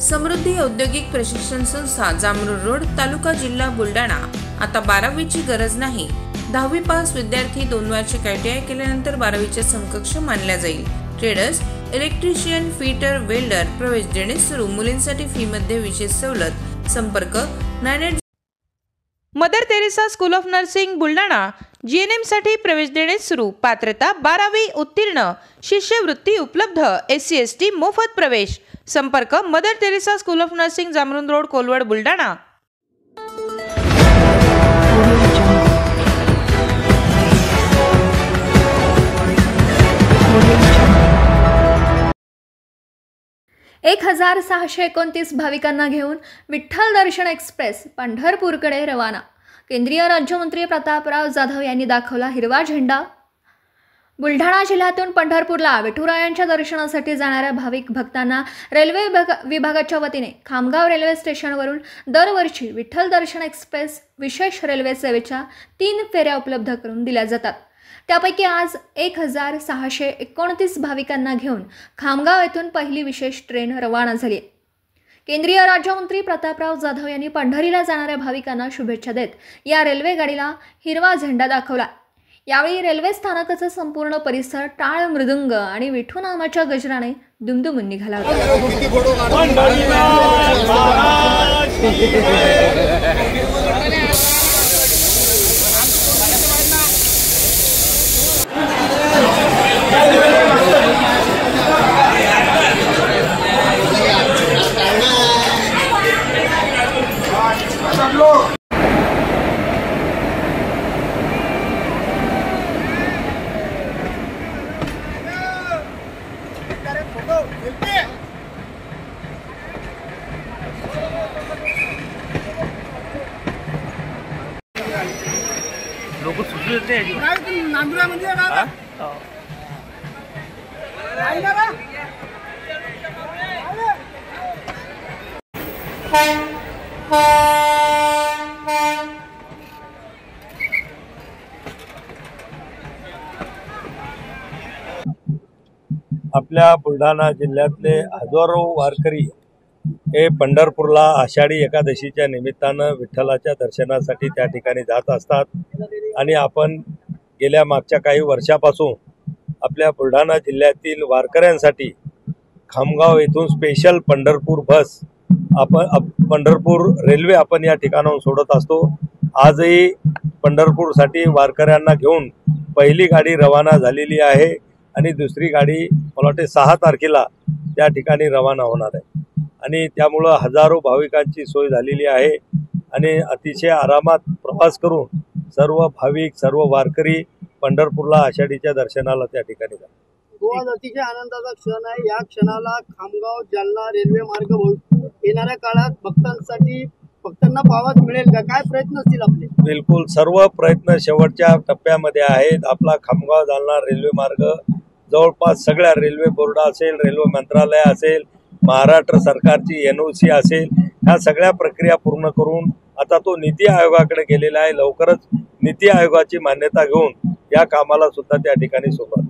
समृद्धी औद्योगिक प्रशिक्षण संस्था जामरूड रोड तालुका जिल्हा बुलढाणा। आता 12वीची गरज नाही। 10वी पास विद्यार्थी 2 वार्षिक ITI केल्यानंतर 12वीच्या समकक्ष मानल्या जाईल। ट्रेडर्स, इलेक्ट्रिशियन, फिटर, वेल्डर प्रवेश देणे सुरू। मुलींसाठी फी मध्ये विशेष सवलत। संपर्क 98 Mother Teresa school of nursing Buldhana. GNM साठी प्रवेश देणे सुरू। पात्रता 12वी उत्तीर्ण। शिष्यवृत्ती उपलब्ध। SC ST मोफत प्रवेश। संपर्क Mother Teresa school of nursing Jamrund road Kolwad Buldhana. एक 1629 भाविकांना घेऊन विठ्ठल दर्शन एक्सप्रेस पंढरपूरकडे रवाना। केंद्रीय राज्यमंत्री प्रतापराव जाधव यांनी दाखवला हिरवा झेंडा। बुलढाणा जिल्ह्यातून पंढरपूरला विठुरायांच्या दर्शनासाठी जाणाऱ्या भाविक भक्तांना रेल्वे विभागाच्या वतीने खामगाव रेल्वे स्टेशनवरून दरवर्षी विठ्ठल दर्शन एक्सप्रेस विशेष रेल्वे सेवेच्या 3 फेऱ्या उपलब्ध करून दिल्या जातात। त्यापैकी आज 1629 भाविकांना घेऊन खामगाव येथून पहिली विशेष ट्रेन रवाना झाली आहे। केंद्रीय राज्यमंत्री प्रतापराव जाधव यांनी पंढरीला जाणाऱ्या भाविकांना शुभेच्छा देत या रेल्वे गाडीला हिरवा झेंडा दाखवला। यावेळी रेल्वे स्थानकाचा संपूर्ण परिसर टाळ मृदुंग आणि विठू नामाच्या गजराने दुमदुमून निघाला होता। लोक सुचले आपल्या बुलढाणा जिल्ह्यातले हजारो वारकरी हे पंढरपूरला आषाढी एकादशीच्या निमित्तानं विठ्ठलाच्या दर्शनासाठी त्या ठिकाणी जात असतात। आणि आपण गेल्या मागच्या काही वर्षापासून आपल्या बुलढाणा जिल्ह्यातील वारकऱ्यांसाठी खामगाव येथून स्पेशल पंढरपूर बस पंढरपूर रेल्वे आपण या ठिकाणाहून सोडत असतो। आजही पंढरपूरसाठी वारकऱ्यांना घेऊन पहिली गाडी रवाना झालेली आहे आणि दुसरी गाडी मला वाटते 6 तारखेला त्या ठिकाणी रवाना होणार आहे। आणि त्यामुळे हजारो भाविकांची सोय झालेली आहे आणि अतिशय आरामात प्रवास करून सर्व भाविक सर्व वारकरी पंढरपूरला आषाढीच्या दर्शनाला त्या ठिकाणी जातात। तो आज अतिशय आनंदाचा क्षण आहे। या क्षणाला खामगाव जालना रेल्वे मार्ग येणाऱ्या काळात भक्तांना पाहावयास मिळेल का? काय प्रयत्न असतील आपले? बिलकुल सर्व प्रयत्न शेवटच्या टप्प्यामध्ये आहेत। आपला खामगाव जालना रेल्वे मार्ग जवळपास सगळ्या रेल्वे बोर्ड असेल, रेल्वे मंत्रालय असेल, महाराष्ट्र सरकारची NOC असेल, ह्या सगळ्या प्रक्रिया पूर्ण करून आता तो नीती आयोगाकडे गेलेला आहे। लवकरच नीती आयोगाची मान्यता घेऊन या कामाला सुद्धा त्या ठिकाणी सुरुवात